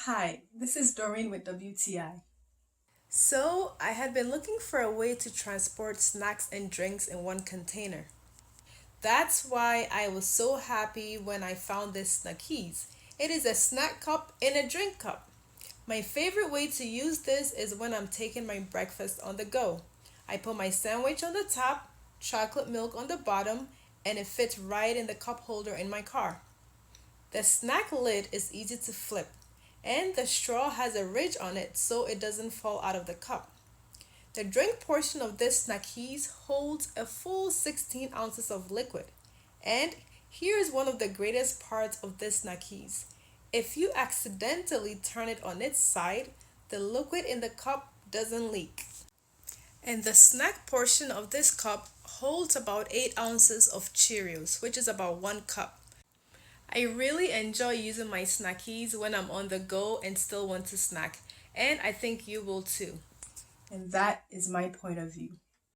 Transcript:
Hi, this is Doreen with WTI. So, I had been looking for a way to transport snacks and drinks in one container. That's why I was so happy when I found this Snackeez. It is a snack cup in a drink cup. My favorite way to use this is when I'm taking my breakfast on the go. I put my sandwich on the top, chocolate milk on the bottom, and it fits right in the cup holder in my car. The snack lid is easy to flip, and the straw has a ridge on it so it doesn't fall out of the cup. The drink portion of this Snackeez holds a full 16 ounces of liquid. And here's one of the greatest parts of this Snackeez. If you accidentally turn it on its side, the liquid in the cup doesn't leak. And the snack portion of this cup holds about 8 ounces of Cheerios, which is about 1 cup. I really enjoy using my Snackeez when I'm on the go and still want to snack, and I think you will too. And that is my point of view.